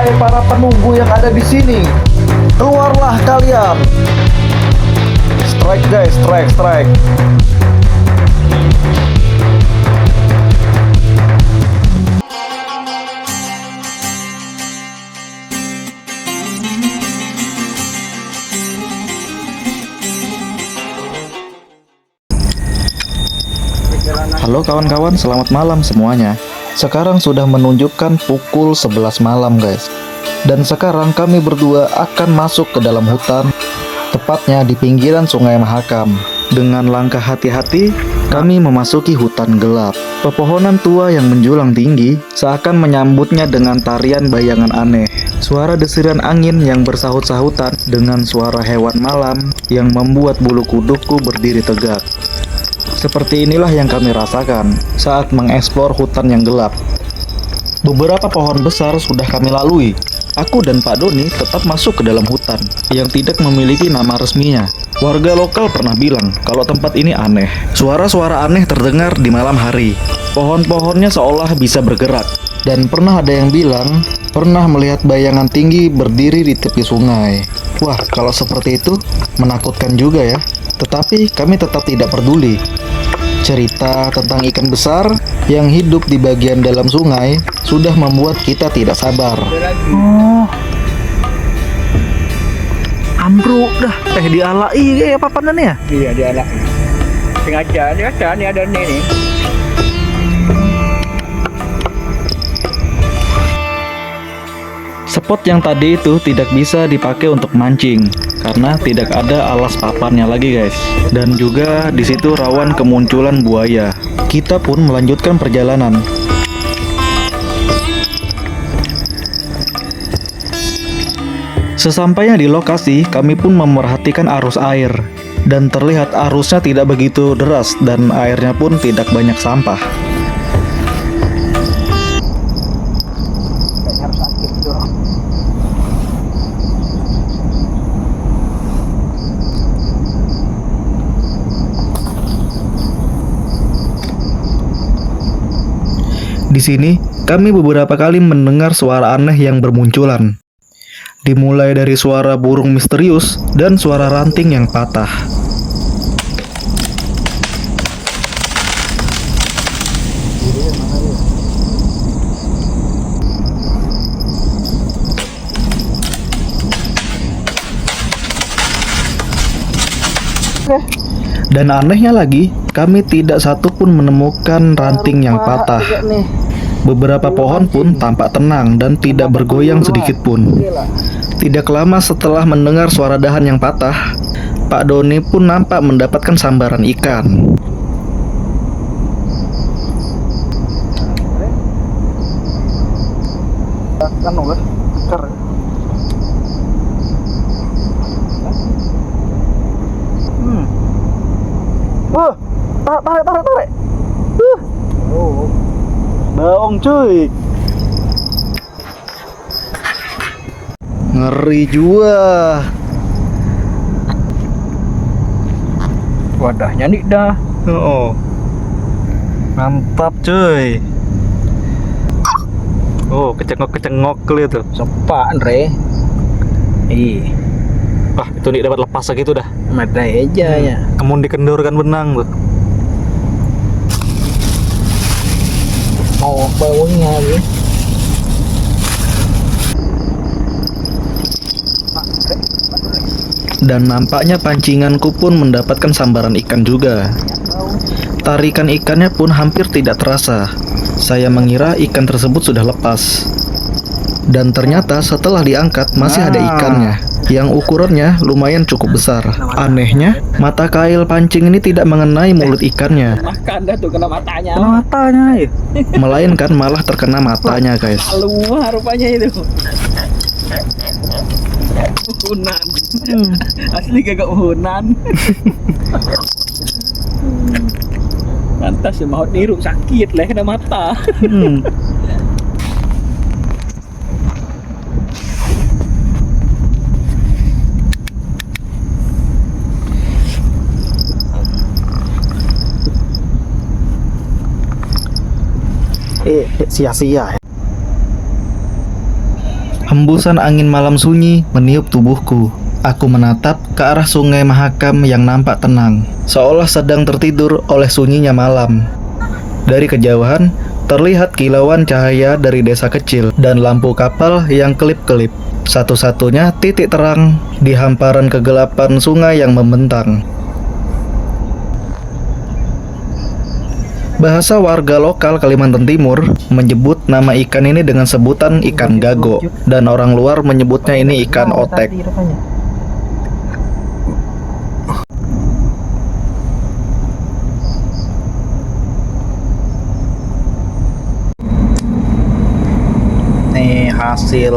Wahai para penunggu yang ada di sini, keluarlah kalian. Strike guys, strike. Halo kawan-kawan, selamat malam semuanya. Sekarang sudah menunjukkan pukul 11 malam guys. Dan sekarang kami berdua akan masuk ke dalam hutan, tepatnya di pinggiran Sungai Mahakam. Dengan langkah hati-hati, kami memasuki hutan gelap. Pepohonan tua yang menjulang tinggi seakan menyambutnya dengan tarian bayangan aneh. Suara desiran angin yang bersahut-sahutan dengan suara hewan malam yang membuat bulu kudukku berdiri tegak. Seperti inilah yang kami rasakan saat mengeksplor hutan yang gelap. Beberapa pohon besar sudah kami lalui. Aku dan Pak Doni tetap masuk ke dalam hutan yang tidak memiliki nama resminya. Warga lokal pernah bilang kalau tempat ini aneh. Suara-suara aneh terdengar di malam hari. Pohon-pohonnya seolah bisa bergerak. Dan pernah ada yang bilang pernah melihat bayangan tinggi berdiri di tepi sungai. Wah, kalau seperti itu menakutkan juga ya. Tetapi kami tetap tidak peduli. Cerita tentang ikan besar yang hidup di bagian dalam sungai sudah membuat kita tidak sabar. Oh, ambruk dah. Dialai apa panen ya? Iya, dialai. Sengaja ini ada nih. Spot yang tadi itu tidak bisa dipakai untuk mancing karena tidak ada alas papannya lagi guys. Dan juga di situ rawan kemunculan buaya. Kita pun melanjutkan perjalanan. Sesampainya di lokasi, kami pun memerhatikan arus air. Dan terlihat arusnya tidak begitu deras dan airnya pun tidak banyak sampah. Di sini, kami beberapa kali mendengar suara aneh yang bermunculan. Dimulai dari suara burung misterius dan suara ranting yang patah. Dan anehnya lagi, kami tidak satupun menemukan ranting yang patah. Beberapa pohon pun tampak tenang dan tidak bergoyang sedikit pun. Tidak lama setelah mendengar suara dahan yang patah, Pak Doni pun nampak mendapatkan sambaran ikan. Tarik. Baong cuy. Ngeri juga. Wadahnya nih dah. Oh. Mantap cuy. Oh, kecengok gitu. Sepak Andre. Wah, itu nih dapat lepas gitu dah. Mata aja ya. Kemun dikendurkan benang tuh. Mau baunya ya. Dan nampaknya pancinganku pun mendapatkan sambaran ikan juga. Tarikan ikannya pun hampir tidak terasa. Saya mengira ikan tersebut sudah lepas. Dan ternyata setelah diangkat masih ada ikannya yang ukurannya lumayan cukup besar. Anehnya, mata kail pancing ini tidak mengenai mulut ikannya, Makan dah tuh kena matanya. Kena matanya ya. melainkan malah terkena matanya guys. Keluar rupanya itu. Uhunan. Asli kagak uhunan. Pantas ya mau niru sakit lah kena mata. Sia-sia. Hembusan angin malam sunyi meniup tubuhku. Aku menatap ke arah sungai Mahakam yang nampak tenang, seolah sedang tertidur oleh sunyinya malam. Dari kejauhan, terlihat kilauan cahaya dari desa kecil dan lampu kapal yang kelip-kelip. Satu-satunya titik terang di hamparan kegelapan sungai yang membentang. Bahasa warga lokal Kalimantan Timur menyebut nama ikan ini dengan sebutan ikan gago, dan orang luar menyebutnya ini ikan otek. Nih hasil